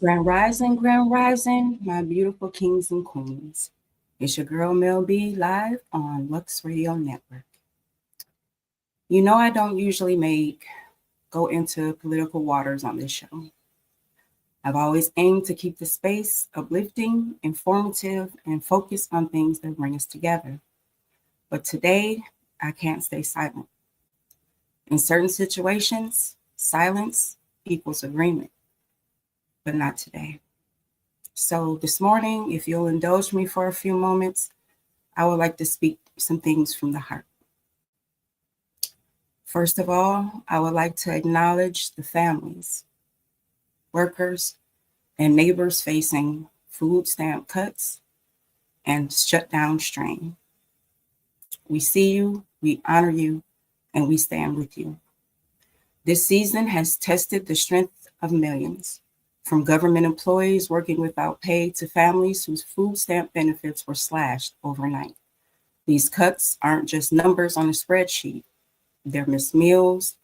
Grand Rising, my beautiful kings and queens. It's your girl Mel B live on Lux Radio Network. You know I don't usually go into political waters on this show. I've always aimed to keep the space uplifting, informative, and focused on things that bring us together. But today, I can't stay silent. In certain situations, silence equals agreement, but not today. So this morning, if you'll indulge me for a few moments, I would like to speak some things from the heart. First of all, I would like to acknowledge the families, workers, and neighbors facing food stamp cuts and shutdown strain. We see you, we honor you, and we stand with you. This season has tested the strength of millions, from government employees working without pay to families whose food stamp benefits were slashed overnight. These cuts aren't just numbers on a spreadsheet. They're missed meals,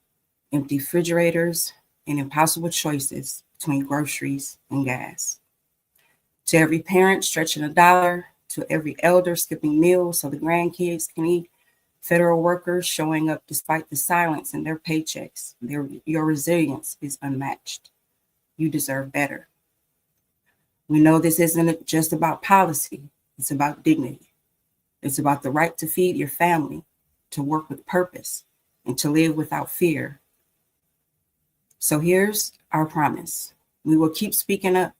empty refrigerators, and impossible choices between groceries and gas. To every parent stretching a dollar, to every elder skipping meals so the grandkids can eat, federal workers showing up despite the silence in their paychecks, your resilience is unmatched. You deserve better. We know this isn't just about policy, it's about dignity. It's about the right to feed your family, to work with purpose, and to live without fear. So here's our promise. We will keep speaking up.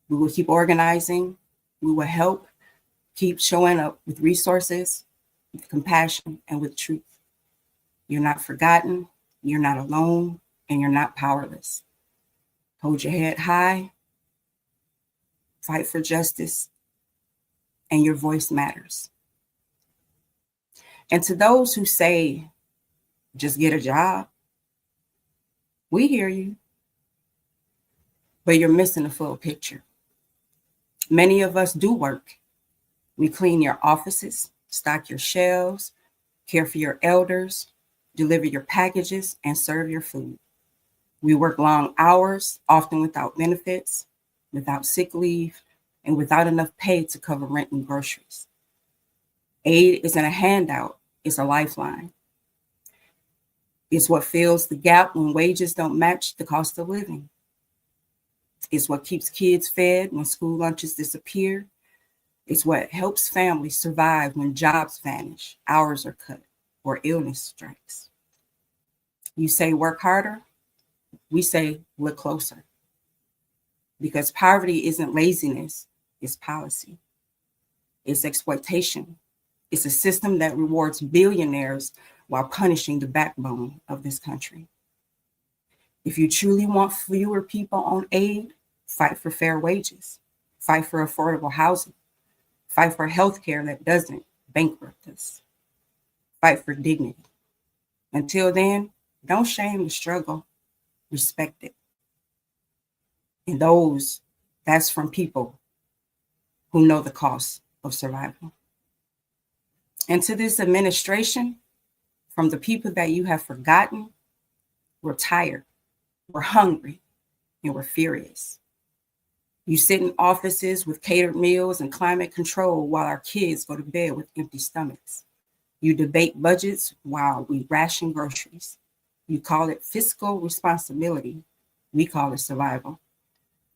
We will keep organizing. We will help keep showing up with resources, with compassion, and with truth. You're not forgotten, you're not alone, and you're not powerless. Hold your head high, fight for justice, and your voice matters. And to those who say, just get a job, we hear you, but you're missing the full picture. Many of us do work. We clean your offices, stock your shelves, care for your elders, deliver your packages, and serve your food. We work long hours, often without benefits, without sick leave, and without enough pay to cover rent and groceries. Aid isn't a handout, it's a lifeline. It's what fills the gap when wages don't match the cost of living. It's what keeps kids fed when school lunches disappear. It's what helps families survive when jobs vanish, hours are cut, or illness strikes. You say work harder, we say look closer. Because poverty isn't laziness, it's policy. It's exploitation. It's a system that rewards billionaires while punishing the backbone of this country. If you truly want fewer people on aid, fight for fair wages, fight for affordable housing, fight for health care that doesn't bankrupt us, fight for dignity. Until then, don't shame the struggle, respect it. And that's from people who know the cost of survival. And to this administration, from the people that you have forgotten, we're tired, we're hungry, and we're furious. You sit in offices with catered meals and climate control while our kids go to bed with empty stomachs. You debate budgets while we ration groceries. You call it fiscal responsibility. We call it survival.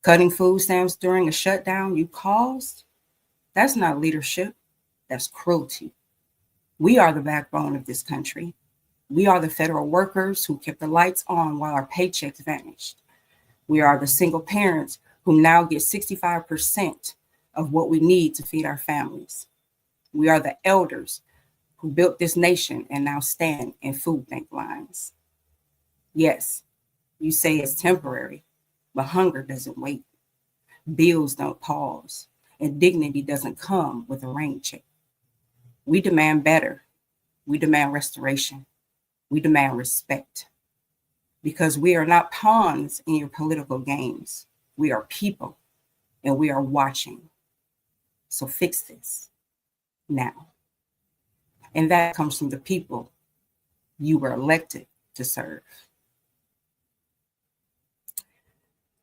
Cutting food stamps during a shutdown you caused, that's not leadership, that's cruelty. We are the backbone of this country. We are the federal workers who kept the lights on while our paychecks vanished. We are the single parents who now get 65% of what we need to feed our families. We are the elders who built this nation and now stand in food bank lines. Yes, you say it's temporary, but hunger doesn't wait. Bills don't pause, and dignity doesn't come with a rain check. We demand better. We demand restoration. We demand respect. Because we are not pawns in your political games. We are people, and we are watching. So fix this now. And that comes from the people you were elected to serve.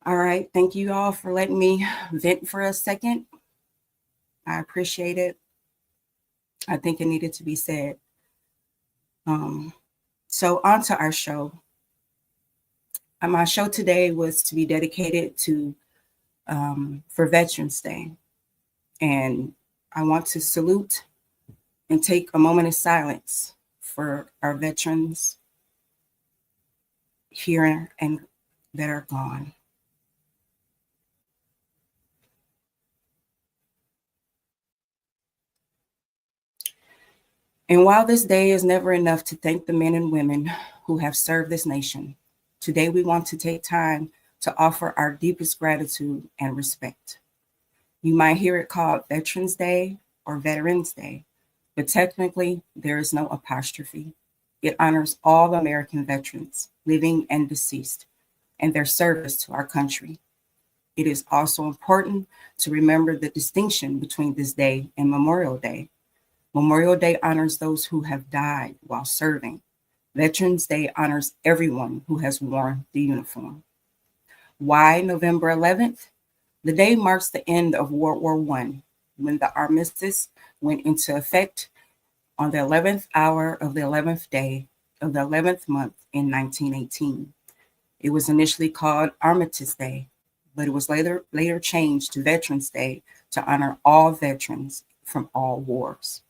All right. Thank you all for letting me vent for a second. I appreciate it. I think it needed to be said. So on to our show. My show today was to be dedicated to for Veterans Day. And I want to salute and take a moment of silence for our veterans here and that are gone. And while this day is never enough to thank the men and women who have served this nation, today we want to take time to offer our deepest gratitude and respect. You might hear it called Veterans Day or Veterans Day, but technically there is no apostrophe. It honors all American veterans, living and deceased, and their service to our country. It is also important to remember the distinction between this day and Memorial Day. Memorial Day honors those who have died while serving. Veterans Day honors everyone who has worn the uniform. Why November 11th? The day marks the end of World War I, when the armistice went into effect on the 11th hour of the 11th day of the 11th month in 1918. It was initially called Armistice Day, but it was later changed to Veterans Day to honor all veterans from all wars.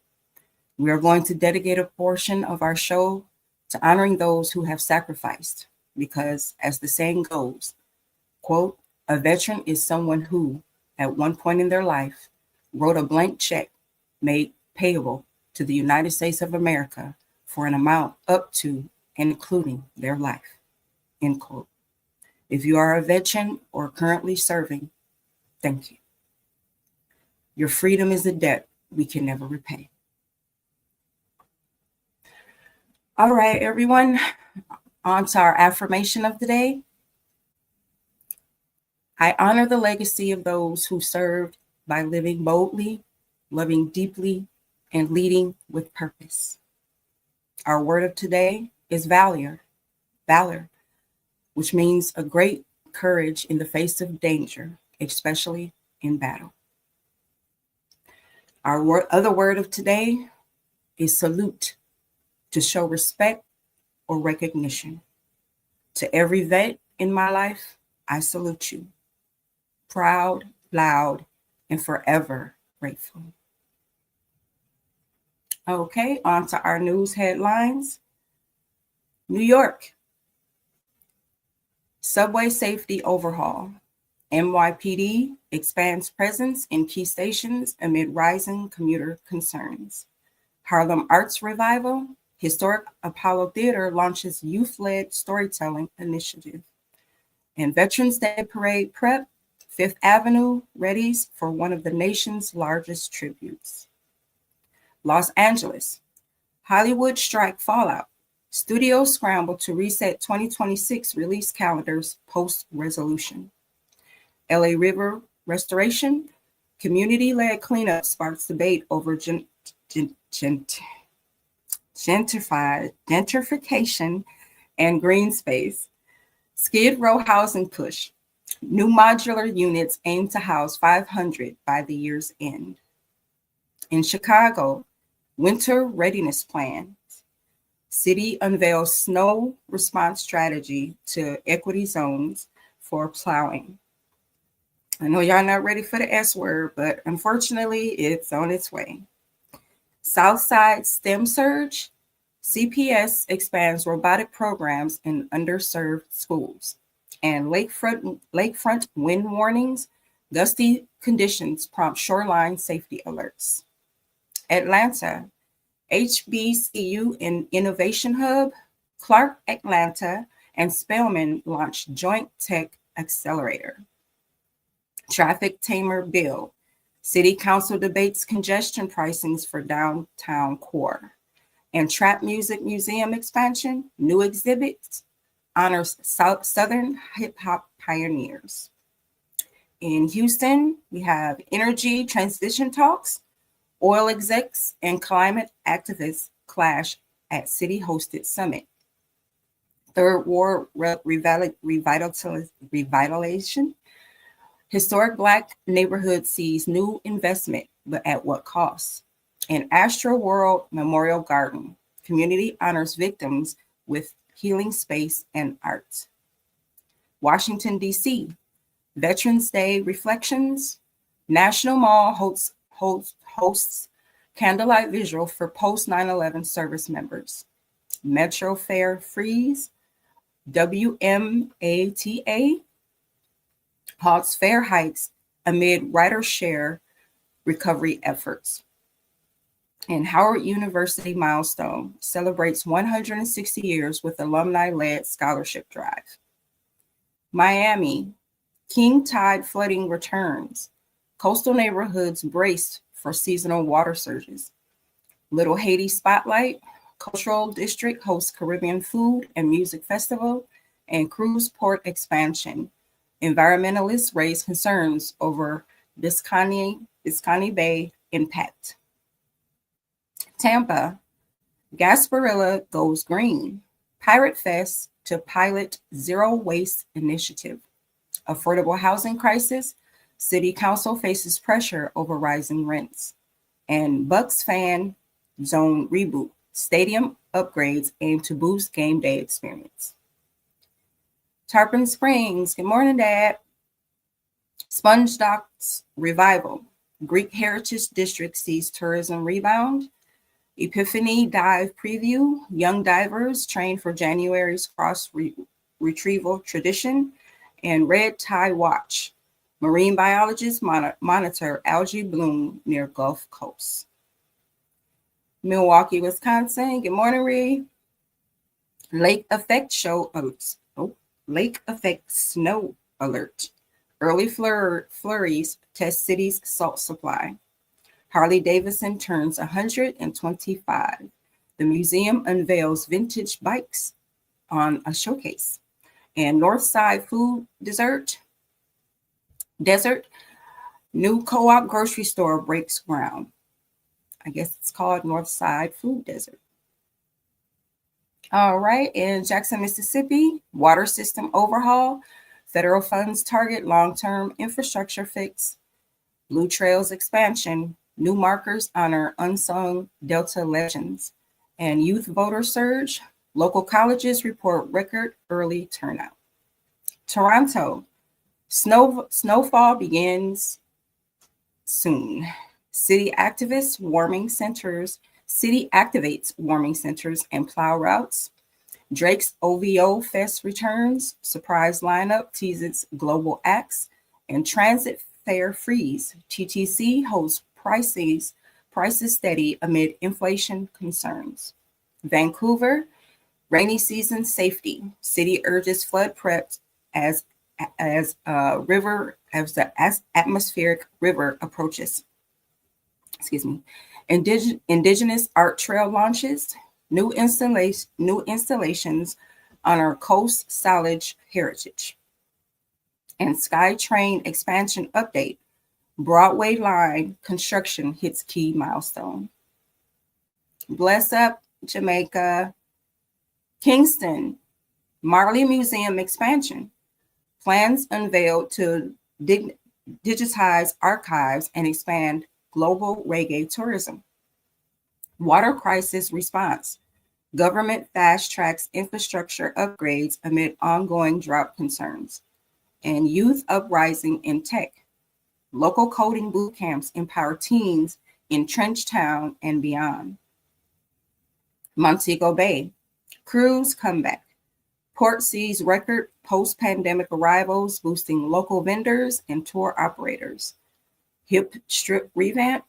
We are going to dedicate a portion of our show to honoring those who have sacrificed, because as the saying goes, quote, a veteran is someone who, at one point in their life, wrote a blank check made payable to the United States of America for an amount up to and including their life, end quote. If you are a veteran or currently serving, thank you. Your freedom is a debt we can never repay. All right, everyone, on to our affirmation of the day. I honor the legacy of those who served by living boldly, loving deeply, and leading with purpose. Our word of today is valor, which means a great courage in the face of danger, especially in battle. Our other word of today is salute, to show respect or recognition. To every vet in my life, I salute you. Proud, loud, and forever grateful. Okay, on to our news headlines. New York, subway safety overhaul. NYPD expands presence in key stations amid rising commuter concerns. Harlem Arts Revival, Historic Apollo Theater launches youth-led storytelling initiative. And Veterans Day Parade Prep, Fifth Avenue readies for one of the nation's largest tributes. Los Angeles, Hollywood strike fallout. Studios scramble to reset 2026 release calendars post-resolution. LA River restoration, community-led cleanup sparks debate over gentrification and green space. Skid Row housing push. New modular units aim to house 500 by the year's end. In Chicago, winter readiness plans. City unveils snow response strategy to equity zones for plowing. I know y'all not ready for the S word, but unfortunately, it's on its way. Southside STEM surge. CPS expands robotic programs in underserved schools. And lakefront wind warnings. Gusty conditions prompt shoreline safety alerts. Atlanta, HBCU and Innovation Hub. Clark Atlanta and Spelman launch joint tech accelerator. Traffic tamer bill. City Council debates congestion pricings for downtown core. And Trap Music Museum expansion, new exhibits, honors Southern hip hop pioneers. In Houston, we have energy transition talks, oil execs and climate activists clash at city hosted summit. Third Ward revitalization. Historic Black neighborhood sees new investment, but at what cost? And Astro World Memorial Garden. Community honors victims with healing space and art. Washington, D.C. Veterans Day reflections. National Mall hosts candlelight visual for post 9/11 service members. Metro Fair freeze. WMATA halts fare hikes amid rider share recovery efforts. And Howard University milestone celebrates 160 years with alumni-led scholarship drive. Miami, king tide flooding returns. Coastal neighborhoods braced for seasonal water surges. Little Haiti Spotlight, Cultural District hosts Caribbean Food and Music Festival, and cruise port expansion. Environmentalists raise concerns over Biscayne Bay impact. Tampa, Gasparilla goes green. Pirate Fest to pilot zero waste initiative. Affordable housing crisis. City council faces pressure over rising rents. And Bucks fan zone reboot. Stadium upgrades aim to boost game day experience. Tarpon Springs, good morning, Dad. Sponge Docks revival. Greek Heritage District sees tourism rebound. Epiphany dive preview. Young divers train for January's cross retrieval tradition. And Red Tide Watch. Marine biologists monitor algae bloom near Gulf Coast. Milwaukee, Wisconsin. Good morning, Ree. Lake effect snow alert. Early flurries test city's salt supply. Harley Davidson turns 125. The museum unveils vintage bikes on a showcase. And Northside Food Desert, new co-op grocery store breaks ground. I guess it's called Northside Food Desert. All right, in Jackson, Mississippi, water system overhaul. Federal funds target long-term infrastructure fix. Blue Trails expansion. New markers honor unsung Delta legends. And youth voter surge. Local colleges report record early turnout. Toronto, snowfall begins soon. City activates warming centers and plow routes. Drake's OVO Fest returns. Surprise lineup teases global acts. And transit fare freeze. TTC holds prices steady amid inflation concerns. Vancouver, rainy season safety. City urges flood prep as the atmospheric river approaches. Excuse me. Indigenous art trail launches. New installations honor Coast Salish heritage. And SkyTrain expansion update. Broadway line construction hits key milestone. Bless up, Jamaica. Kingston, Marley Museum expansion. Plans unveiled to digitize archives and expand global reggae tourism. Water crisis response. Government fast tracks infrastructure upgrades amid ongoing drought concerns. And youth uprising in tech. Local coding boot camps empower teens in Trenchtown and beyond. Montego Bay, cruise comeback. Port sees record post-pandemic arrivals, boosting local vendors and tour operators. Hip strip revamp.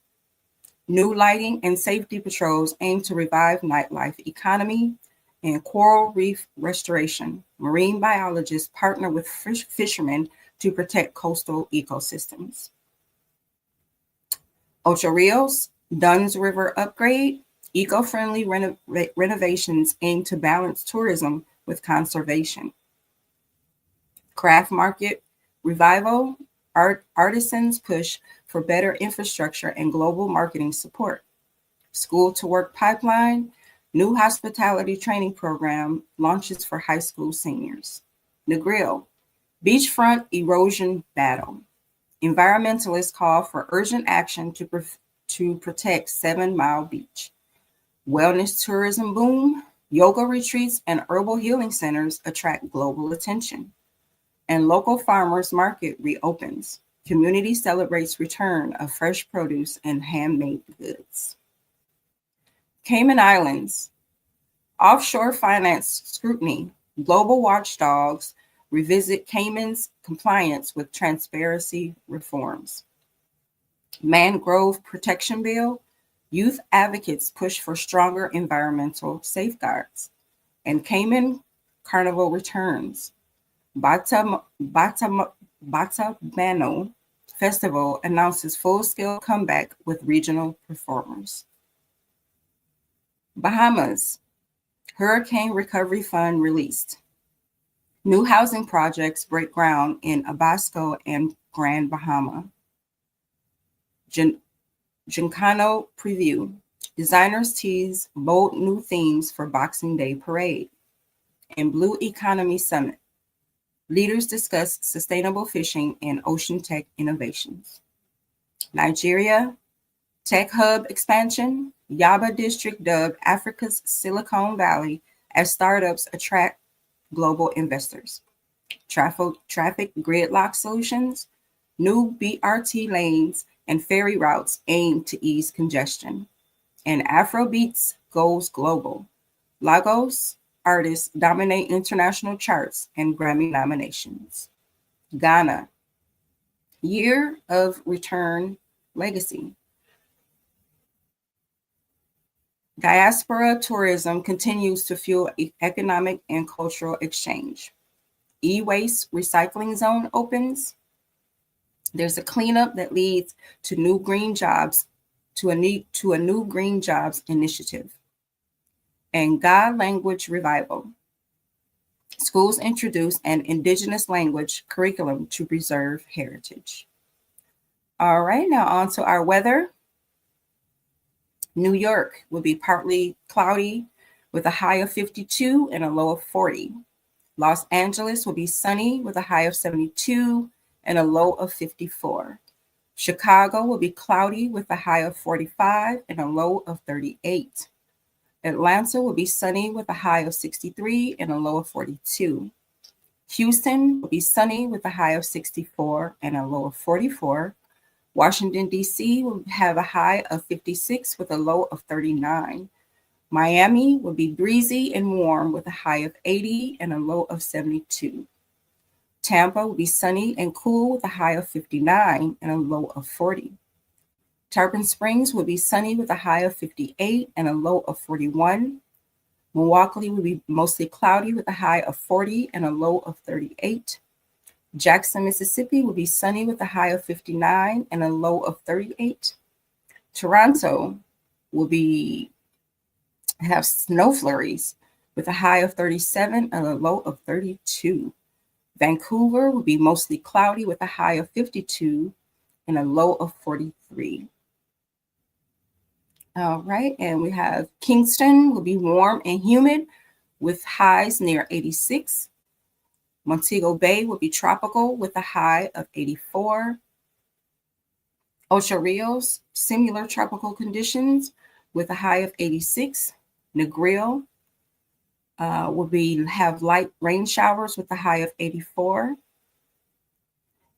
New lighting and safety patrols aim to revive nightlife economy. And coral reef restoration. Marine biologists partner with fishermen to protect coastal ecosystems. Ocho Rios, Dunn's River upgrade. Eco-friendly renovations aim to balance tourism with conservation. Craft market revival. Artisans push for better infrastructure and global marketing support. School to work pipeline. New hospitality training program launches for high school seniors. Negril, beachfront erosion battle. Environmentalists call for urgent action to protect 7 Mile Beach. Wellness tourism boom. Yoga retreats and herbal healing centers attract global attention. And local farmers market reopens. Community celebrates return of fresh produce and handmade goods. Cayman Islands, offshore finance scrutiny. Global watchdogs revisit Cayman's compliance with transparency reforms. Mangrove Protection Bill, youth advocates push for stronger environmental safeguards. And Cayman Carnival returns. Batamano Festival announces full-scale comeback with regional performers. Bahamas, Hurricane Recovery Fund released. New housing projects break ground in Abasco and Grand Bahama. Gincano preview. Designers tease bold new themes for Boxing Day parade. And Blue Economy Summit. Leaders discuss sustainable fishing and ocean tech innovations. Nigeria, Tech Hub expansion. J.A.B district dubbed Africa's Silicon Valley as startups attract global investors. Traffic gridlock solutions. New BRT lanes and ferry routes aim to ease congestion. And Afrobeats goes global. Lagos artists dominate international charts and Grammy nominations. Ghana, Year of Return Legacy. Diaspora tourism continues to fuel economic and cultural exchange. E-waste recycling zone opens. There's a cleanup that leads to new green jobs, to a new green jobs initiative. And God language revival. Schools introduce an indigenous language curriculum to preserve heritage. All right, now on to our weather. New York will be partly cloudy with a high of 52 and a low of 40. Los Angeles will be sunny with a high of 72 and a low of 54. Chicago will be cloudy with a high of 45 and a low of 38. Atlanta will be sunny with a high of 63 and a low of 42. Houston will be sunny with a high of 64 and a low of 44. Washington, D.C. will have a high of 56 with a low of 39. Miami will be breezy and warm with a high of 80 and a low of 72. Tampa will be sunny and cool with a high of 59 and a low of 40. Tarpon Springs will be sunny with a high of 58 and a low of 41. Milwaukee will be mostly cloudy with a high of 40 and a low of 38. Jackson, Mississippi will be sunny with a high of 59 and a low of 38. Toronto will have snow flurries with a high of 37 and a low of 32. Vancouver will be mostly cloudy with a high of 52 and a low of 43. All right, and we have Kingston will be warm and humid with highs near 86. Montego Bay will be tropical with a high of 84. Ocho Rios, similar tropical conditions with a high of 86. Negril will have light rain showers with a high of 84.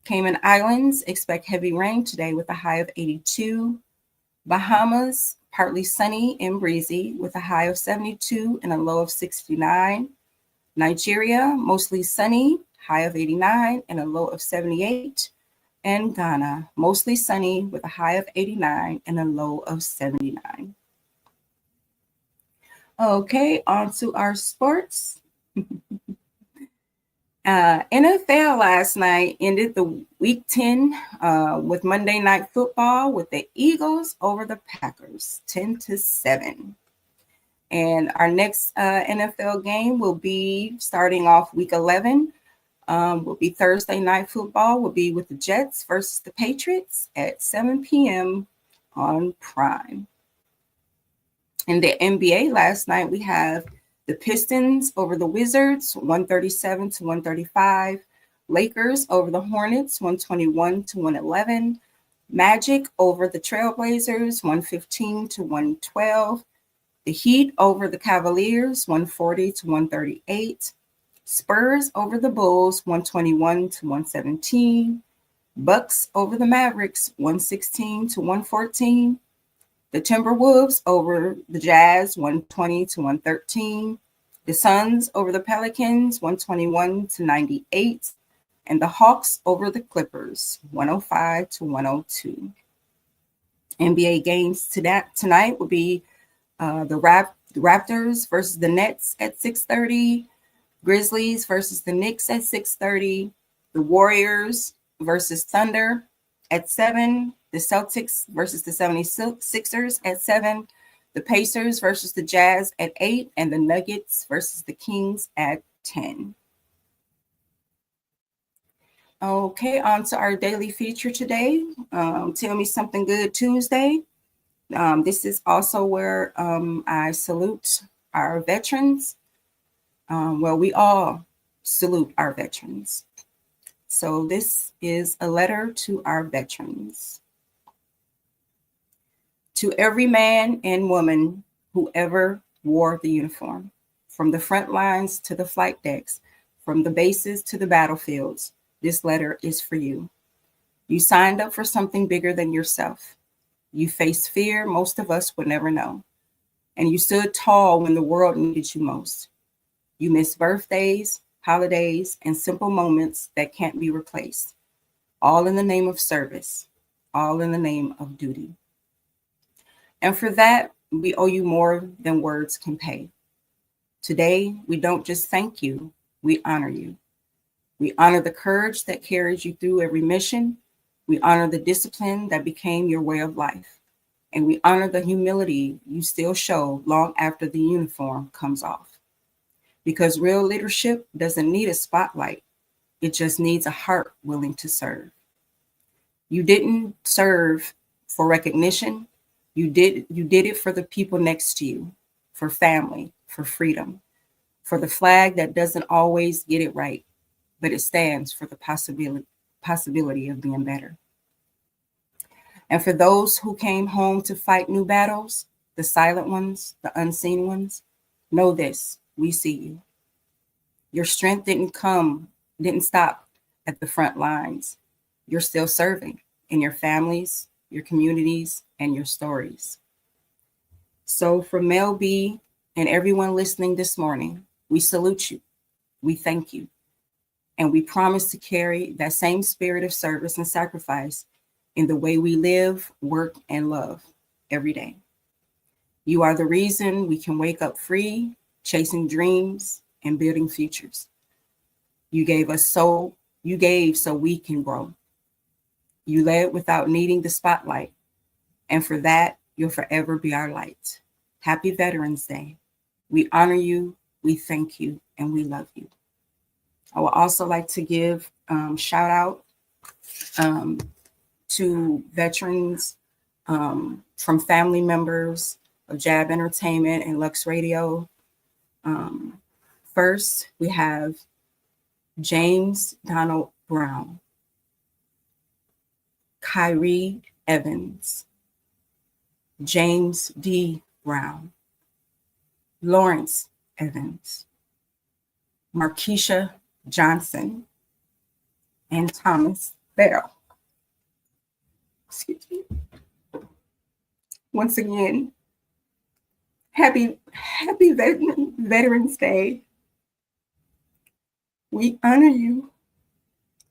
Cayman Islands expect heavy rain today with a high of 82. Bahamas, partly sunny and breezy with a high of 72 and a low of 69. Nigeria, mostly sunny, high of 89 and a low of 78. And Ghana, mostly sunny with a high of 89 and a low of 79. Okay, on to our sports. NFL last night ended the week 10 with Monday Night Football with the Eagles over the Packers, 10-7. And our next NFL game will be starting off week 11. Will be Thursday Night Football. Will be with the Jets versus the Patriots at 7 p.m. on Prime. In the NBA last night, we have the Pistons over the Wizards, 137 to 135. Lakers over the Hornets, 121 to 111. Magic over the Trailblazers, 115 to 112. The Heat over the Cavaliers, 140 to 138. Spurs over the Bulls, 121 to 117. Bucks over the Mavericks, 116 to 114. The Timberwolves over the Jazz, 120 to 113. The Suns over the Pelicans, 121 to 98. And the Hawks over the Clippers, 105 to 102. NBA games tonight will be the Raptors versus the Nets at 6:30. Grizzlies versus the Knicks at 6:30. The Warriors versus Thunder at 7. The Celtics versus the 76ers at 7. The Pacers versus the Jazz at 8. And the Nuggets versus the Kings at 10. Okay, on to our daily feature today. Tell Me Something Good Tuesday. This is also where I salute our veterans. Well, we all salute our veterans. So this is a letter to our veterans. To every man and woman who ever wore the uniform, from the front lines to the flight decks, from the bases to the battlefields, this letter is for you. You signed up for something bigger than yourself. You faced fear most of us would never know. And you stood tall when the world needed you most. You missed birthdays, holidays, and simple moments that can't be replaced. All in the name of service, all in the name of duty. And for that, we owe you more than words can pay. Today, we don't just thank you, we honor you. We honor the courage that carries you through every mission. We honor the discipline that became your way of life. And we honor the humility you still show long after the uniform comes off. Because real leadership doesn't need a spotlight. It just needs a heart willing to serve. You didn't serve for recognition. You did it for the people next to you, for family, for freedom, for the flag that doesn't always get it right, but it stands for the possibility of being better. And for those who came home to fight new battles, the silent ones, the unseen ones, know this, we see you. Your strength didn't stop at the front lines. You're still serving in your families, your communities, and your stories. So from Mell B and everyone listening this morning, we salute you, we thank you, and we promise to carry that same spirit of service and sacrifice in the way we live, work, and love every day. You are the reason we can wake up free, chasing dreams and building futures. You gave so we can grow. You led without needing the spotlight. And for that, you'll forever be our light. Happy Veterans Day. We honor you, we thank you, and we love you. I would also like to give shout out to veterans from family members of J.A.B Entertainment and Lux Radio. First, we have James Donald Brown, Kyrie Evans, James D. Brown, Lawrence Evans, Markeisha Johnson, and Thomas Bell. Excuse me. Once again, happy Veterans Day. We honor you,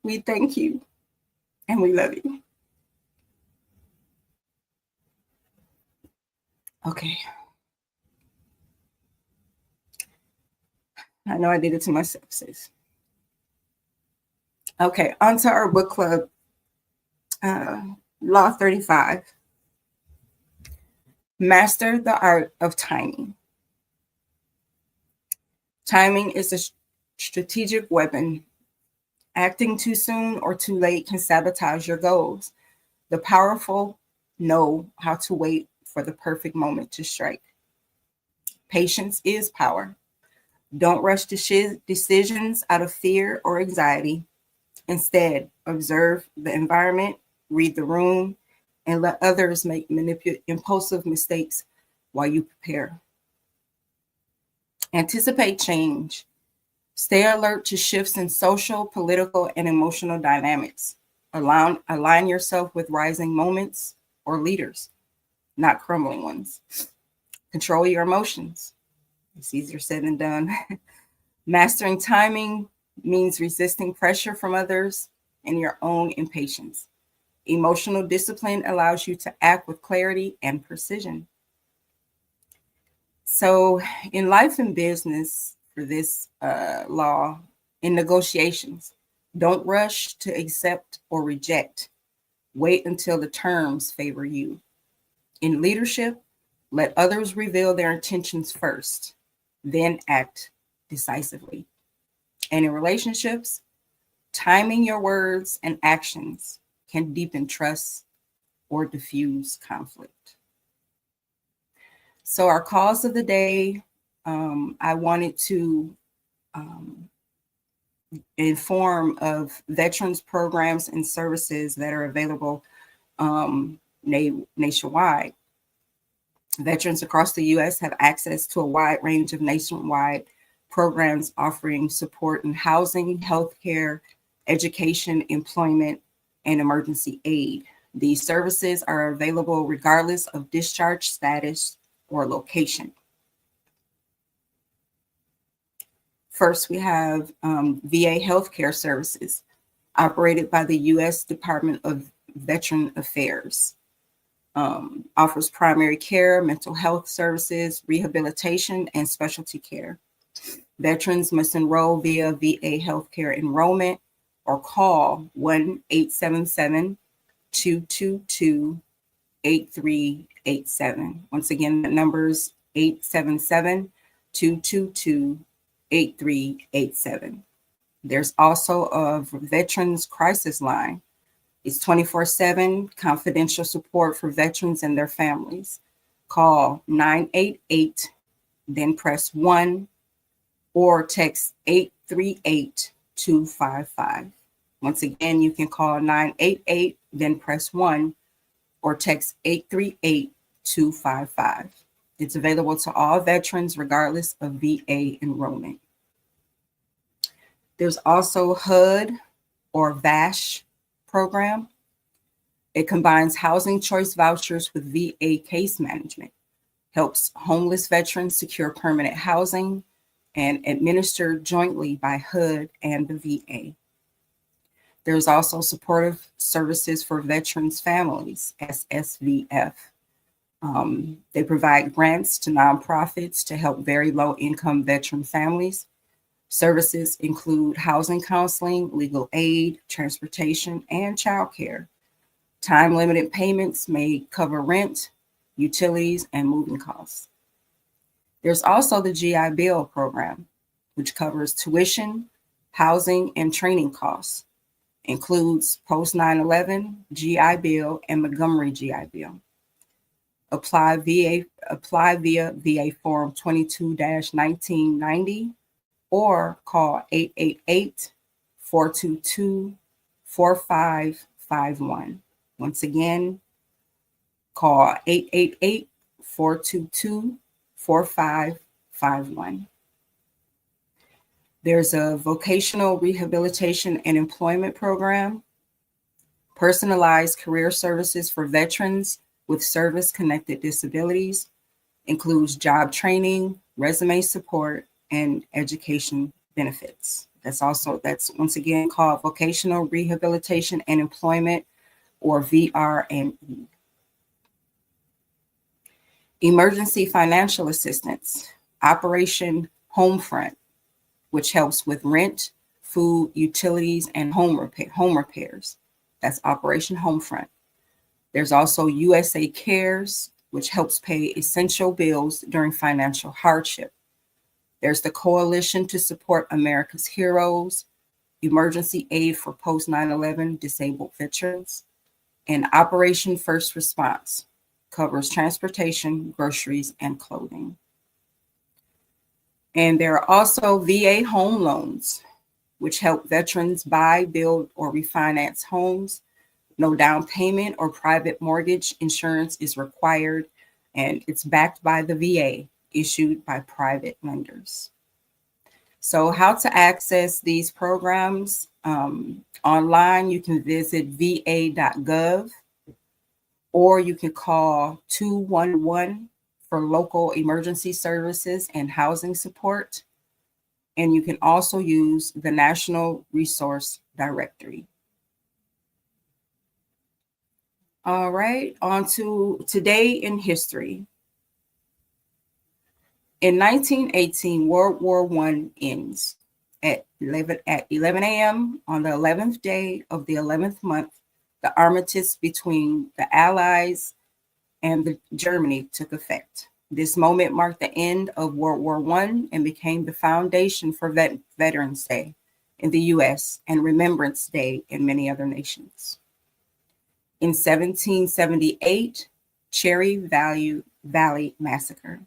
we thank you, and we love you. Okay. I know I did it to myself, sis. Okay, on to our book club, Law 35. Master the art of timing. Timing is a strategic weapon. Acting too soon or too late can sabotage your goals. The powerful know how to wait for the perfect moment to strike. Patience is power. Don't rush decisions out of fear or anxiety. Instead, observe the environment, read the room, and let others make impulsive mistakes while you prepare. Anticipate change. Stay alert to shifts in social, political, and emotional dynamics. Align yourself with rising moments or leaders, not crumbling ones. Control your emotions. It's easier said than done. Mastering timing means resisting pressure from others and your own impatience. Emotional discipline allows you to act with clarity and precision. So, in life and business, for this law, in negotiations, don't rush to accept or reject. Wait until the terms favor you. In leadership, let others reveal their intentions first, then act decisively. And in relationships, timing your words and actions can deepen trust or diffuse conflict. So, our cause of the day, I wanted to inform of veterans programs and services that are available nationwide. Veterans across the U.S. have access to a wide range of nationwide programs offering support in housing, healthcare, education, employment, and emergency aid. These services are available regardless of discharge status or location. First, we have VA healthcare services operated by the U.S. Department of Veteran Affairs. Offers primary care, mental health services, rehabilitation, and specialty care. Veterans must enroll via VA healthcare enrollment or call 1-877-222-8387. Once again, that number is 877-222-8387. There's also a Veterans Crisis Line. It's 24/7 confidential support for veterans and their families. Call 988, then press 1, or text 838-255. Once again, you can call 988, then press 1, or text 838-255. It's available to all veterans regardless of VA enrollment. There's also HUD or VASH program. It combines housing choice vouchers with VA case management, helps homeless veterans secure permanent housing, and administered jointly by HUD and the VA. There's also supportive services for veterans' families, SSVF. They provide grants to nonprofits to help very low-income veteran families. Services include housing counseling, legal aid, transportation, and childcare. Time-limited payments may cover rent, utilities, and moving costs. There's also the GI Bill program, which covers tuition, housing, and training costs. Includes post 9/11 GI Bill and Montgomery GI Bill. Apply via VA Form 22-1990 or call 888-422-4551. Once again, call 888-422-4551. There's a vocational rehabilitation and employment program, personalized career services for veterans with service-connected disabilities, includes job training, resume support, and education benefits. That's once again called Vocational Rehabilitation and Employment, or VRME. Emergency financial assistance, Operation Homefront, which helps with rent, food, utilities, and home repairs. That's Operation Homefront. There's also USA Cares, which helps pay essential bills during financial hardship. There's the Coalition to Support America's Heroes, Emergency Aid for Post 9/11 Disabled Veterans, and Operation First Response covers transportation, groceries, and clothing. And there are also VA home loans, which help veterans buy, build, or refinance homes. No down payment or private mortgage insurance is required, and it's backed by the VA, issued by private lenders. So, how to access these programs? Online, you can visit va.gov, or you can call 211 for local emergency services and housing support. And you can also use the National Resource Directory. All right, on to today in history. In 1918, World War I ends. At 11 a.m. on the 11th day of the 11th month, the armistice between the Allies and Germany took effect. This moment marked the end of World War I and became the foundation for Veterans Day in the US and Remembrance Day in many other nations. In 1778, Cherry Valley Massacre.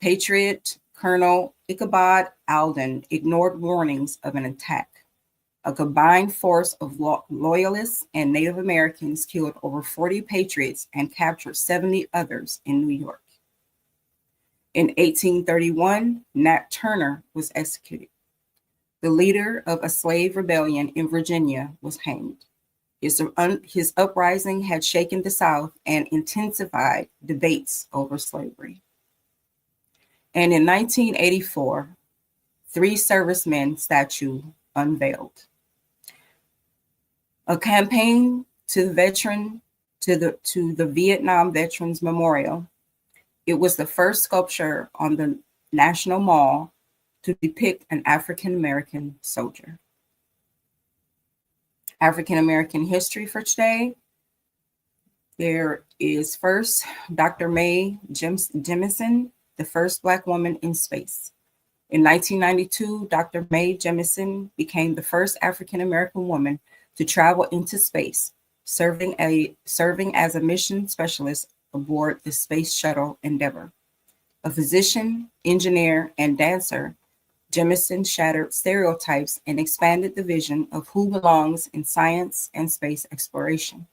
Patriot Colonel Ichabod Alden ignored warnings of an attack. A combined force of loyalists and Native Americans killed over 40 patriots and captured 70 others in New York. In 1831, Nat Turner was executed. The leader of a slave rebellion in Virginia was hanged. His uprising had shaken the South and intensified debates over slavery. And in 1984, 3 servicemen statue unveiled. A campaign to the Vietnam Veterans Memorial. It was the first sculpture on the National Mall to depict an African American soldier. African American history for today. There is first Dr. Mae Jemison, the first Black woman in space. In 1992, Dr. Mae Jemison became the first African American woman to travel into space, serving as a mission specialist aboard the Space Shuttle Endeavour. A physician, engineer, and dancer, Jemison shattered stereotypes and expanded the vision of who belongs in science and space exploration.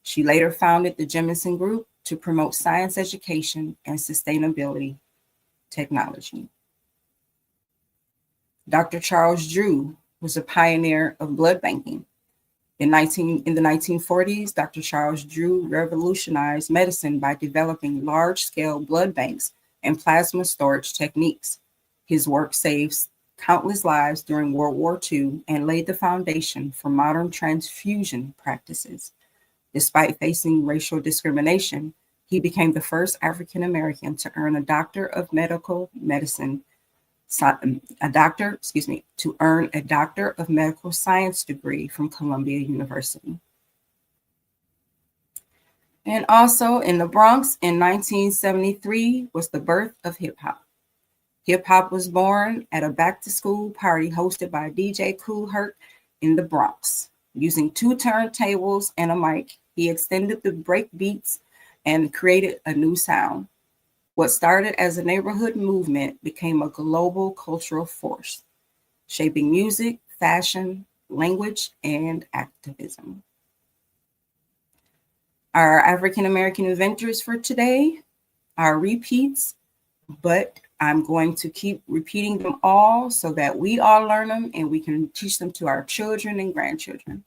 She later founded the Jemison Group to promote science education and sustainability technology. Dr. Charles Drew was a pioneer of blood banking. In the 1940s, Dr. Charles Drew revolutionized medicine by developing large-scale blood banks and plasma storage techniques. His work saved countless lives during World War II and laid the foundation for modern transfusion practices. Despite facing racial discrimination, he became the first African American to earn a doctor of medical medicine, to earn a doctor of medical science degree from Columbia University. And also in the Bronx in 1973 was the birth of hip hop. Hip hop was born at a back to school party hosted by DJ Kool Herc in the Bronx. Using 2 turntables and a mic, he extended the break beats and created a new sound. What started as a neighborhood movement became a global cultural force, shaping music, fashion, language, and activism. Our African American inventors for today are repeats, but I'm going to keep repeating them all so that we all learn them and we can teach them to our children and grandchildren.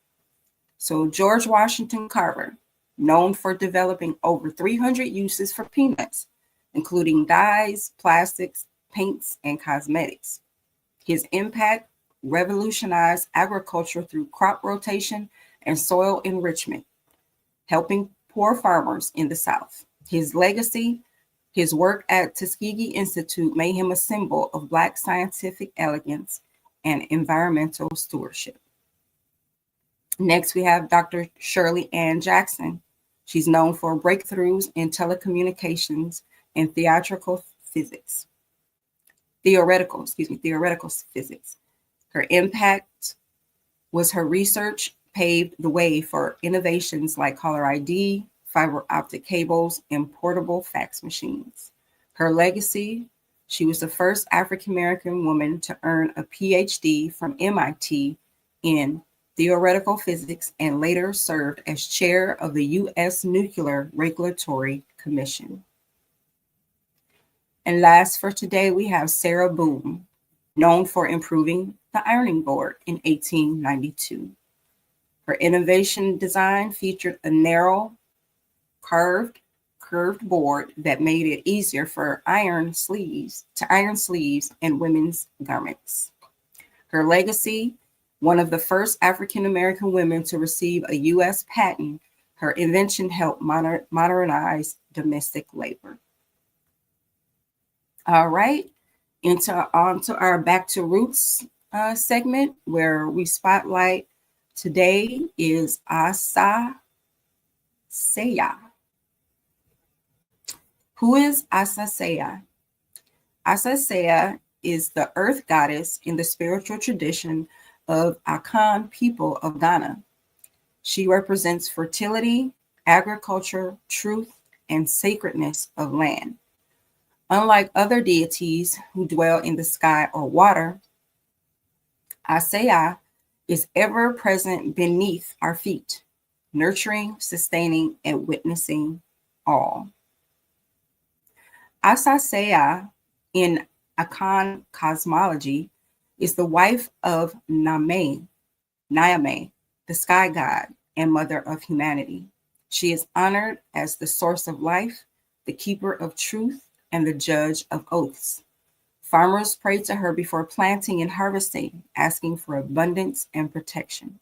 So George Washington Carver, known for developing over 300 uses for peanuts, including dyes, plastics, paints, and cosmetics. His impact revolutionized agriculture through crop rotation and soil enrichment, helping poor farmers in the South. His legacy, his work at Tuskegee Institute made him a symbol of Black scientific elegance and environmental stewardship. Next, we have Dr. Shirley Ann Jackson. She's known for breakthroughs in telecommunications and theoretical physics. Her impact was her research paved the way for innovations like caller ID, fiber optic cables, and portable fax machines. Her legacy, She was the first African American woman to earn a PhD from MIT in theoretical physics and later served as chair of the U.S. Nuclear Regulatory Commission. And last for today, we have Sarah Boom, known for improving the ironing board in 1892. Her innovation design featured a narrow, curved board that made it easier for iron sleeves in women's garments. Her legacy, one of the first African American women to receive a U.S. patent, her invention helped modernize domestic labor. All right, on to our Back to Roots segment, where we spotlight today is Asa Seya. Who is Asa Seya? Asa Seya is the earth goddess in the spiritual tradition of Akan people of Ghana. She represents fertility, agriculture, truth, and sacredness of land. Unlike other deities who dwell in the sky or water, Asaya is ever present beneath our feet, nurturing, sustaining, and witnessing all. Asasea in Akan cosmology is the wife of Nyame, the sky god and mother of humanity. She is honored as the source of life, the keeper of truth, and the judge of oaths. Farmers pray to her before planting and harvesting, asking for abundance and protection.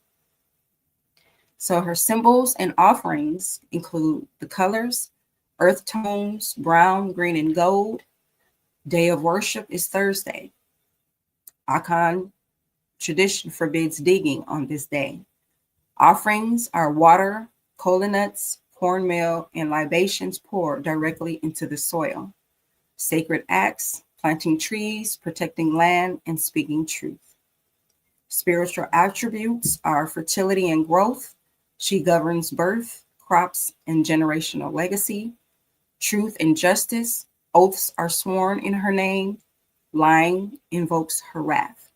So her symbols and offerings include the colors, earth tones, brown, green, and gold. Day of worship is Thursday. Akan tradition forbids digging on this day. Offerings are water, kola nuts, cornmeal, and libations poured directly into the soil. Sacred acts, planting trees, protecting land, and speaking truth. Spiritual attributes are fertility and growth. She governs birth, crops, and generational legacy. Truth and justice, oaths are sworn in her name. Lying invokes her wrath.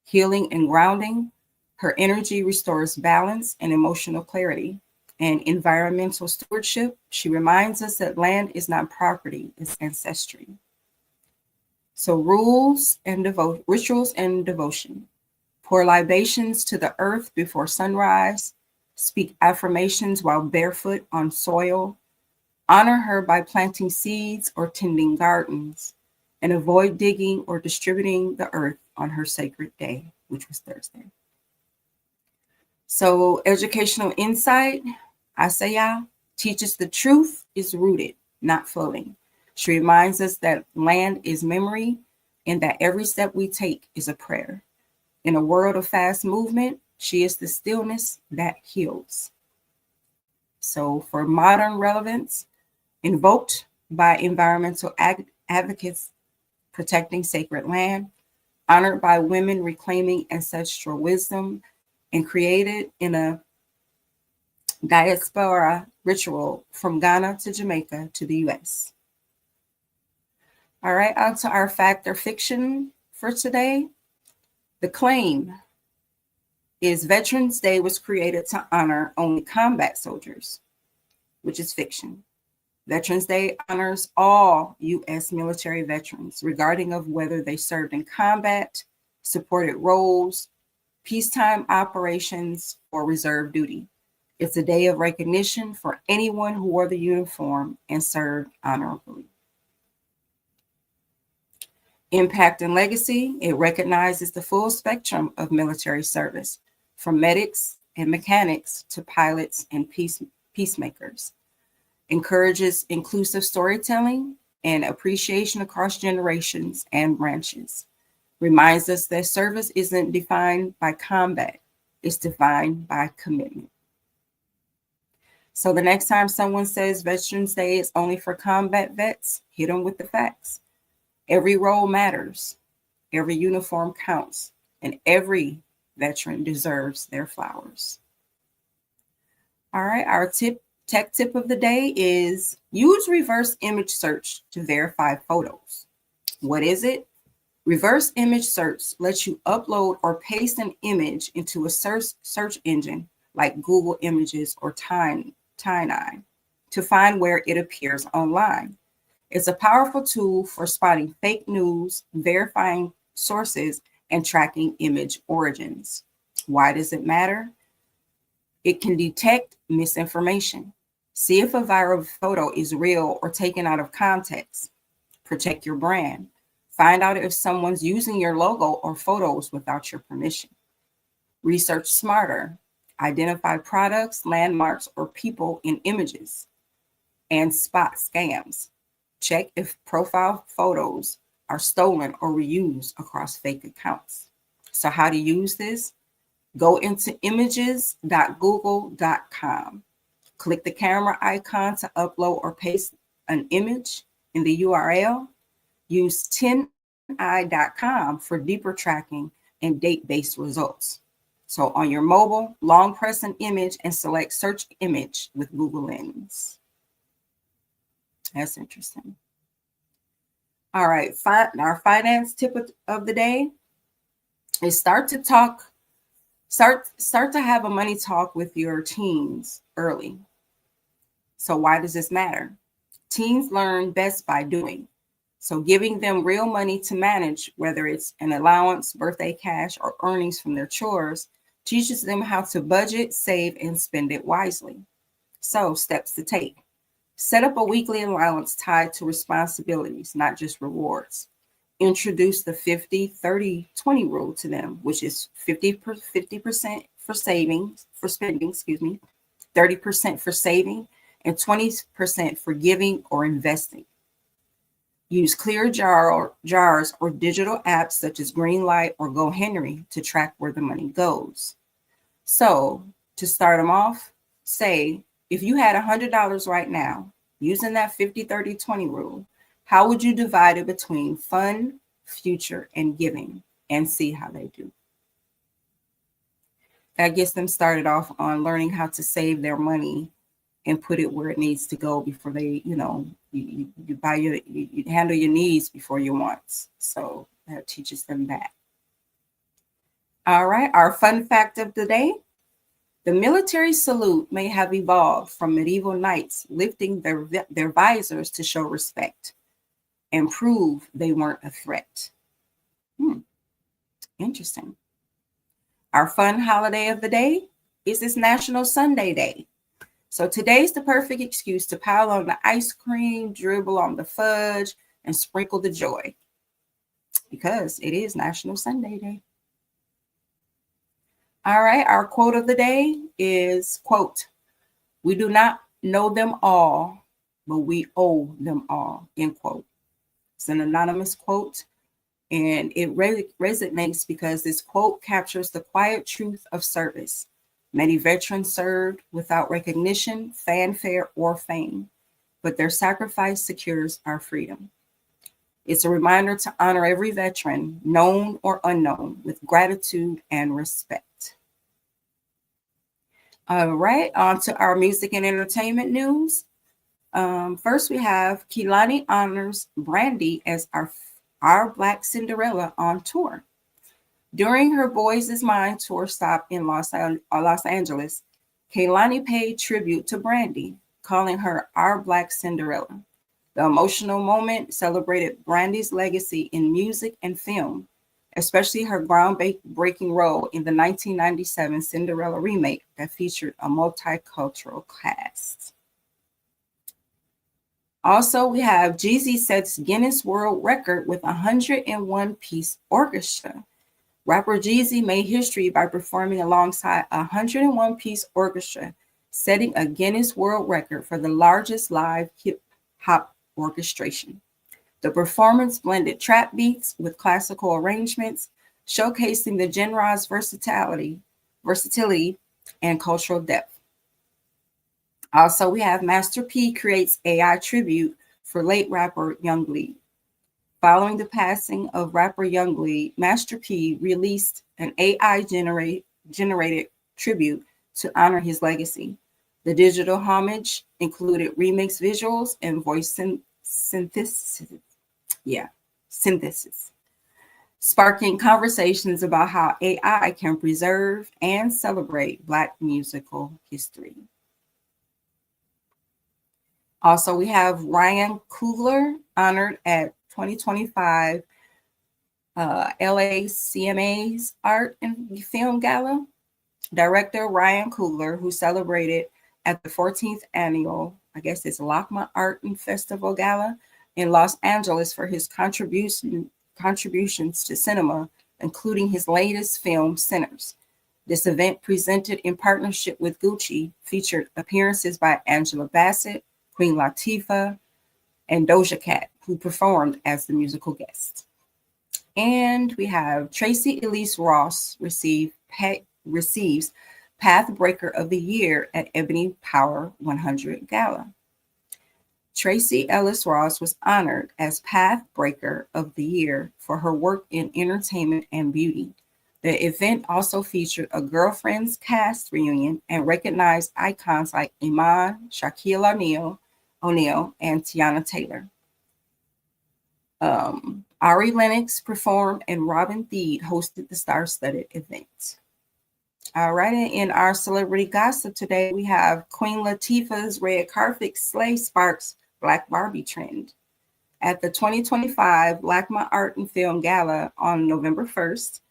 Healing and grounding, her energy restores balance and emotional clarity. And environmental stewardship, she reminds us that land is not property, it's ancestry. So rituals and devotion. Pour libations to the earth before sunrise. Speak affirmations while barefoot on soil. Honor her by planting seeds or tending gardens. And avoid digging or distributing the earth on her sacred day, which was Thursday. So educational insight, Asaya teaches the truth is rooted, not floating. She reminds us that land is memory and that every step we take is a prayer. In a world of fast movement, she is the stillness that heals. So for modern relevance, invoked by environmental advocates protecting sacred land, honored by women reclaiming ancestral wisdom, and created in a diaspora ritual from Ghana to Jamaica to the US. All right, on to our fact or fiction for today. The claim is Veterans Day was created to honor only combat soldiers, which is fiction. Veterans Day honors all U.S. military veterans, regarding of whether they served in combat, supported roles, peacetime operations, or reserve duty. It's a day of recognition for anyone who wore the uniform and served honorably. Impact and legacy, it recognizes the full spectrum of military service, from medics and mechanics to pilots and peacemakers. Encourages inclusive storytelling and appreciation across generations and branches. Reminds us that service isn't defined by combat, it's defined by commitment. So the next time someone says Veterans Day is only for combat vets, hit them with the facts. Every role matters, every uniform counts, and every veteran deserves their flowers. All right, our tech tip of the day is use reverse image search to verify photos. What is it? Reverse image search lets you upload or paste an image into a search engine like Google Images or Tiny to find where it appears online. It's a powerful tool for spotting fake news, verifying sources, and tracking image origins. Why does it matter? It can detect misinformation. See if a viral photo is real or taken out of context. Protect your brand. Find out if someone's using your logo or photos without your permission. Research smarter. Identify products, landmarks, or people in images and spot scams. Check if profile photos are stolen or reused across fake accounts. So, how to use this? Go into images.google.com. Click the camera icon to upload or paste an image in the URL. Use 10i.com for deeper tracking and date-based results. So on your mobile, long press an image and select search image with Google Lens. That's interesting. All right, our finance tip of the day is start to have a money talk with your teens early. So why does this matter? Teens learn best by doing. So giving them real money to manage, whether it's an allowance, birthday cash, or earnings from their chores, teaches them how to budget, save, and spend it wisely. So steps to take. Set up a weekly allowance tied to responsibilities, not just rewards. Introduce the 50-30-20 rule to them, which is 50% for spending, 30% for saving, and 20% for giving or investing. Use clear jars or digital apps such as Greenlight or GoHenry to track where the money goes. So to start them off, say, if you had $100 right now, using that 50-30-20 rule, how would you divide it between fun, future, and giving, and see how they do? That gets them started off on learning how to save their money and put it where it needs to go before they, you handle your needs before your wants. So that teaches them that. All right, our fun fact of the day. The military salute may have evolved from medieval knights lifting their visors to show respect and prove they weren't a threat. Interesting. Our fun holiday of the day is this National Sundae Day. So today's the perfect excuse to pile on the ice cream, dribble on the fudge, and sprinkle the joy because it is National Sundae Day. All right, our quote of the day is, quote, "We do not know them all, but we owe them all," end quote. It's an anonymous quote, and it resonates because this quote captures the quiet truth of service. Many veterans served without recognition, fanfare, or fame, but their sacrifice secures our freedom. It's a reminder to honor every veteran, known or unknown, with gratitude and respect. All right, on to our music and entertainment news. First, we have Kehlani honors Brandy as our Black Cinderella on tour. During her Boys Is Mine tour stop in Los Angeles, Kehlani paid tribute to Brandy, calling her our Black Cinderella. The emotional moment celebrated Brandy's legacy in music and film, especially her groundbreaking role in the 1997 Cinderella remake that featured a multicultural cast. Also, we have Jeezy sets Guinness World Record with 101-piece orchestra. Rapper J.A.B made history by performing alongside a 101-piece orchestra, setting a Guinness World Record for the largest live hip-hop orchestration. The performance blended trap beats with classical arrangements, showcasing the genre's versatility, and cultural depth. Also, we have Master P creates AI tribute for late rapper Young Lee. Following the passing of rapper Young Lee, Master P released an AI-generated tribute to honor his legacy. The digital homage included remix visuals and voice synthesis. synthesis, sparking conversations about how AI can preserve and celebrate Black musical history. Also, we have Ryan Coogler, honored at 2025 LA CMA's Art and Film Gala. Director Ryan Coogler, who celebrated at the 14th annual, I guess it's LACMA Art and Festival Gala in Los Angeles for his contributions to cinema, including his latest film, Sinners. This event, presented in partnership with Gucci, featured appearances by Angela Bassett, Queen Latifah, and Doja Cat, who performed as the musical guest. And we have Tracy Elise Ross receives Pathbreaker of the Year at Ebony Power 100 Gala. Tracy Ellis Ross was honored as Pathbreaker of the Year for her work in entertainment and beauty. The event also featured a Girlfriends cast reunion and recognized icons like Iman, Shaquille O'Neal, and Tiana Taylor. Ari Lennox performed and Robin Thede hosted the star-studded event. All right, and in our celebrity gossip today, we have Queen Latifah's red carpet slay sparks Black Barbie trend. At the 2025 LACMA Art and Film Gala on November 1st,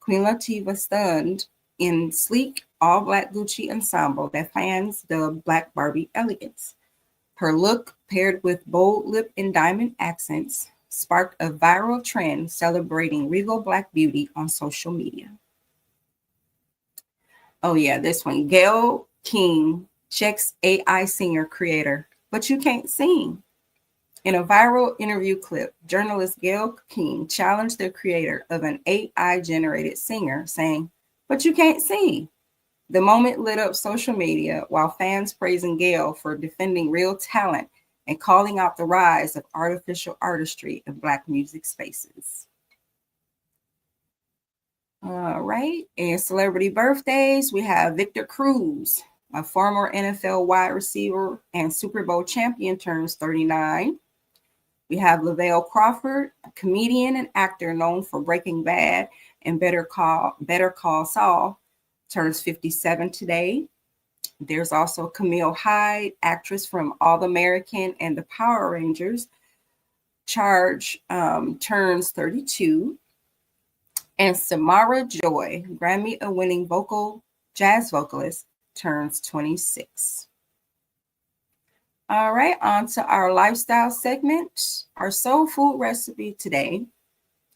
Queen Latifah stunned in sleek all-black Gucci ensemble that fans dubbed Black Barbie elegance. Her look, paired with bold lip and diamond accents, sparked a viral trend celebrating regal Black beauty on social media. Oh yeah, this one. Gayle King checks AI singer creator, but you can't sing. In a viral interview clip, journalist Gayle King challenged the creator of an AI-generated singer, saying, "But you can't sing." The moment lit up social media, while fans praising Gayle for defending real talent and calling out the rise of artificial artistry in Black music spaces. All right, and celebrity birthdays, we have Victor Cruz, a former NFL wide receiver and Super Bowl champion, turns 39. We have Lavelle Crawford, a comedian and actor known for Breaking Bad and Better Call Saul, turns 57 today. There's also Camille Hyde, actress from All American and the Power Rangers. Turns 32. And Samara Joy, Grammy-winning jazz vocalist, turns 26. All right, on to our lifestyle segment. Our soul food recipe today,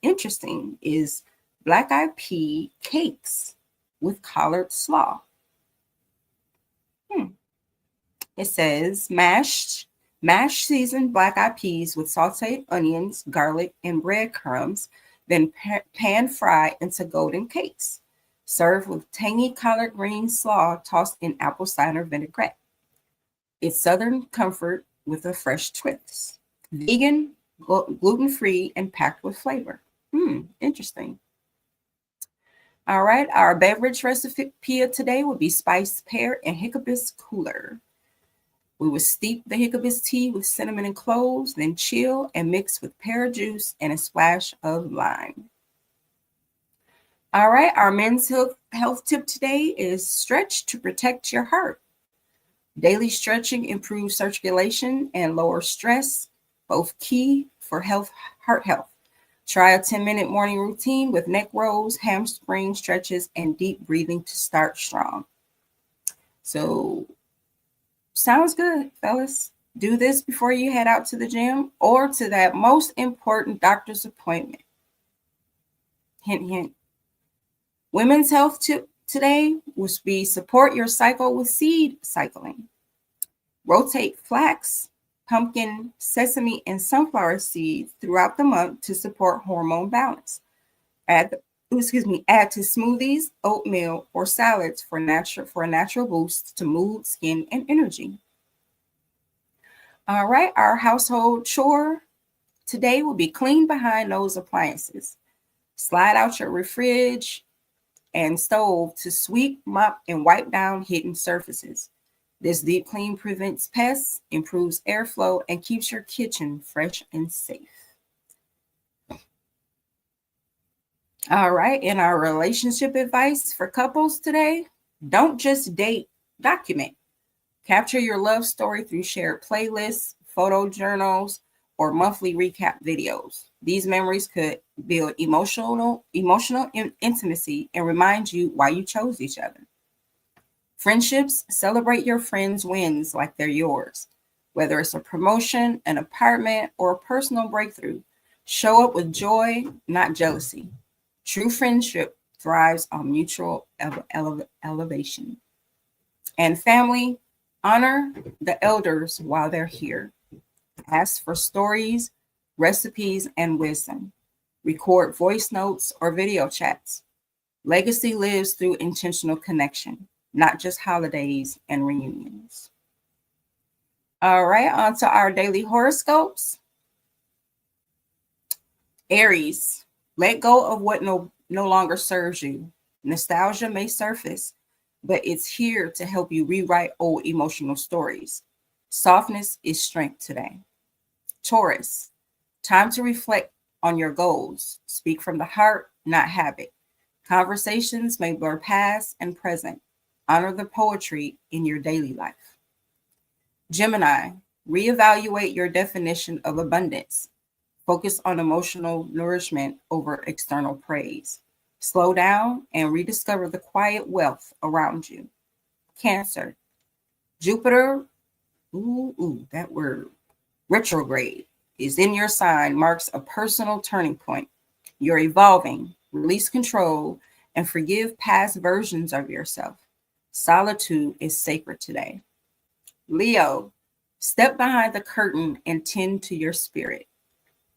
interesting, is black-eyed pea cakes with collared slaw. It says mashed seasoned black-eyed peas with sauteed onions, garlic, and breadcrumbs, then pan fry into golden cakes. Serve with tangy collard green slaw tossed in apple cider vinaigrette. It's Southern comfort with a fresh twist. Vegan, gluten-free, and packed with flavor. Interesting. All right, our beverage recipe today will be spiced pear and hibiscus cooler. We will steep the hibiscus tea with cinnamon and cloves, then chill and mix with pear juice and a splash of lime. All right, our men's health tip today is stretch to protect your heart. Daily stretching improves circulation and lowers stress, both key for heart health. Try a 10-minute morning routine with neck rolls, hamstring stretches, and deep breathing to start strong. So, sounds good, fellas. Do this before you head out to the gym or to that most important doctor's appointment. Hint, hint. Women's health tip today will be support your cycle with seed cycling. Rotate flax, pumpkin, sesame, and sunflower seeds throughout the month to support hormone balance. Add to smoothies, oatmeal, or salads for a natural boost to mood, skin, and energy. All right, our household chore today will be clean behind those appliances. Slide out your fridge and stove to sweep, mop, and wipe down hidden surfaces. This deep clean prevents pests, improves airflow, and keeps your kitchen fresh and safe. All right. In our relationship advice for couples today, don't just date, document. Capture your love story through shared playlists, photo journals, or monthly recap videos. These memories could build emotional intimacy and remind you why you chose each other. Friendships, celebrate your friends' wins like they're yours. Whether it's a promotion, an apartment, or a personal breakthrough, show up with joy, not jealousy. True friendship thrives on mutual elevation. And family, honor the elders while they're here. Ask for stories, recipes, and wisdom. Record voice notes or video chats. Legacy lives through intentional connection, not just holidays and reunions. All right, on to our daily horoscopes. Aries, let go of what no longer serves you. Nostalgia may surface, but it's here to help you rewrite old emotional stories. Softness is strength today. Taurus, time to reflect on your goals. Speak from the heart, not habit. Conversations may blur past and present. Honor the poetry in your daily life. Gemini, reevaluate your definition of abundance. Focus on emotional nourishment over external praise. Slow down and rediscover the quiet wealth around you. Cancer, Jupiter, that word, retrograde, is in your sign, marks a personal turning point. You're evolving, release control, and forgive past versions of yourself. Solitude is sacred today. Leo, step behind the curtain and tend to your spirit.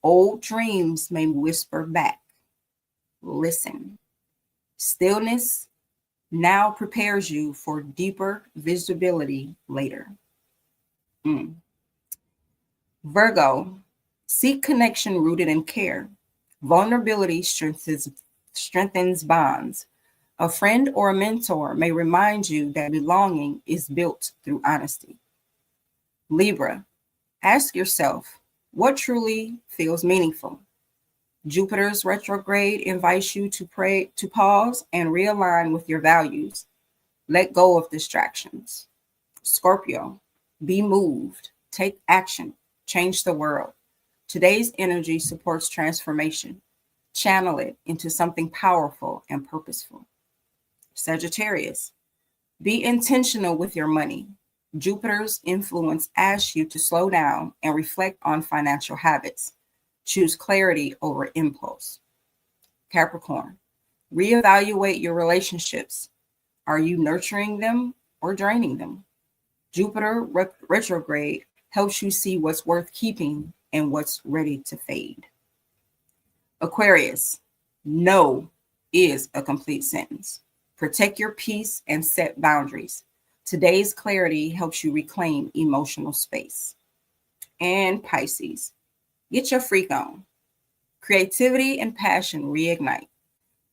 Old dreams may whisper back. Listen. Stillness now prepares you for deeper visibility later. Virgo, seek connection rooted in care. Vulnerability strengthens bonds. A friend or a mentor may remind you that belonging is built through honesty. Libra, ask yourself, what truly feels meaningful? Jupiter's retrograde invites you to pause and realign with your values. Let go of distractions. Scorpio, be moved, take action, change the world. Today's energy supports transformation. Channel it into something powerful and purposeful. Sagittarius, be intentional with your money. Jupiter's influence asks you to slow down and reflect on financial habits. Choose clarity over impulse. Capricorn, reevaluate your relationships. Are you nurturing them or draining them? Jupiter retrograde helps you see what's worth keeping and what's ready to fade. Aquarius, no is a complete sentence. Protect your peace and set boundaries. Today's clarity helps you reclaim emotional space. And Pisces, get your freak on. Creativity and passion reignite.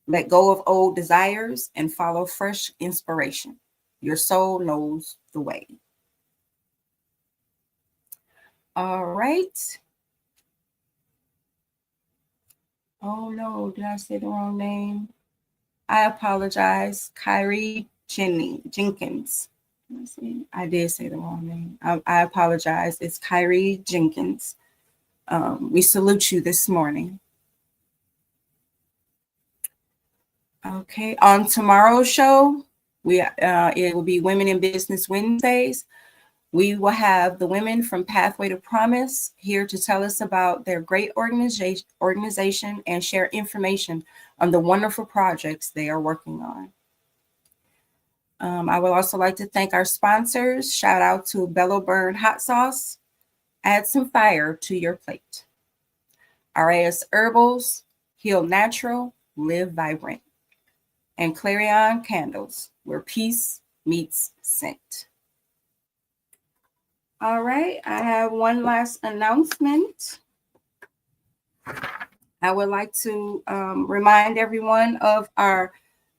Let go of old desires and follow fresh inspiration. Your soul knows the way. All right. Oh no, did I say the wrong name? I apologize. Kyrie Jenkins. I did say the wrong name. I apologize. It's Kyrie Jenkins. We salute you this morning. Okay, on tomorrow's show, it will be Women in Business Wednesdays. We will have the women from Pathway to Promise here to tell us about their great organization and share information on the wonderful projects they are working on. I would also like to thank our sponsors. Shout out to Bello Burn Hot Sauce. Add some fire to your plate. RAS Herbals, Heal Natural, Live Vibrant. And Clarion Candles, where peace meets scent. All right, I have one last announcement. I would like to remind everyone of our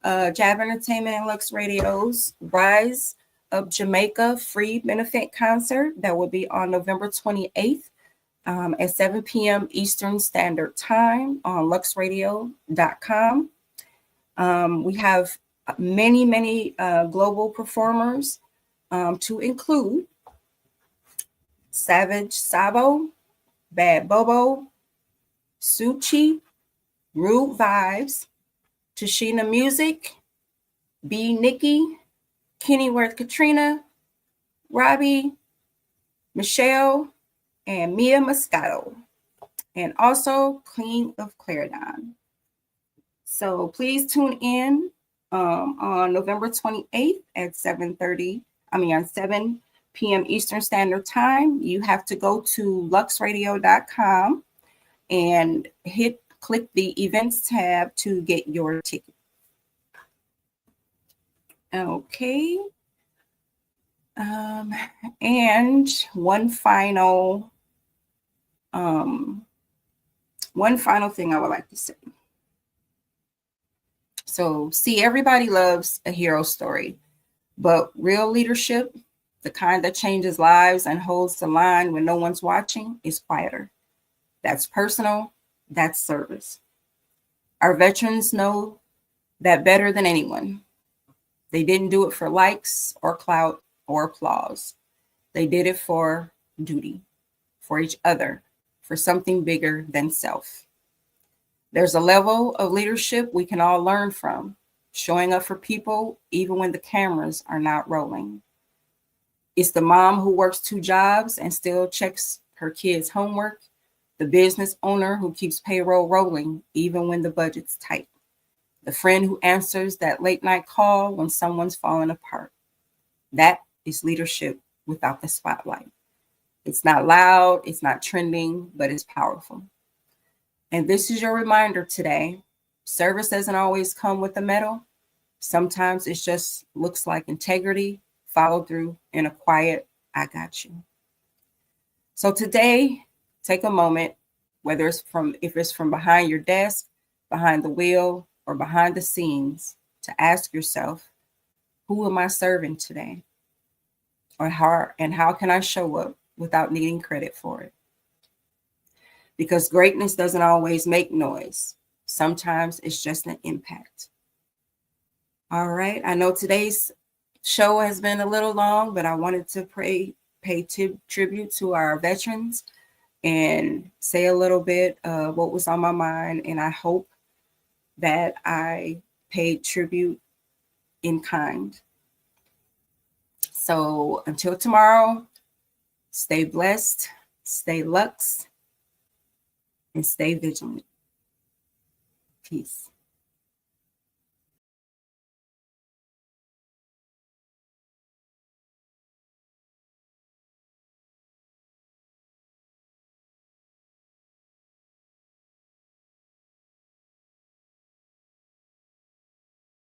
J.A.B Entertainment and Lux Radio's Rise of Jamaica free benefit concert that will be on November 28th at 7 p.m. Eastern Standard Time on luxradio.com. We have many global performers to include Savage Sabo, Bad Bobo, Suchi, Rude Vibes, Tashina Music, B. Nikki, Kennyworth Katrina, Robbie, Michelle, and Mia Moscato, and also Queen of Clarendon. So please tune in on November 28th at 7 p.m. Eastern Standard Time. You have to go to luxradio.com and click the events tab to get your ticket. Okay. And one final thing I would like to say. So, see, everybody loves a hero story, but real leadership, the kind that changes lives and holds the line when no one's watching, is quieter. That's personal. That's service. Our veterans know that better than anyone. They didn't do it for likes or clout or applause. They did it for duty, for each other, for something bigger than self. There's a level of leadership we can all learn from, showing up for people even when the cameras are not rolling. It's the mom who works 2 jobs and still checks her kids' homework, the business owner who keeps payroll rolling even when the budget's tight, the friend who answers that late night call when someone's falling apart. That is leadership without the spotlight. It's not loud, it's not trending, but it's powerful. And this is your reminder today. Service doesn't always come with a medal. Sometimes it just looks like integrity, followed through, in a quiet, I got you. So today, take a moment, whether if it's from behind your desk, behind the wheel, or behind the scenes, to ask yourself, who am I serving today? Or how can I show up without needing credit for it? Because greatness doesn't always make noise. Sometimes it's just an impact. All right. I know today's show has been a little long, but I wanted to pay tribute to our veterans and say a little bit of what was on my mind. And I hope that I paid tribute in kind. So until tomorrow, stay blessed, stay lux, and stay vigilant. Peace.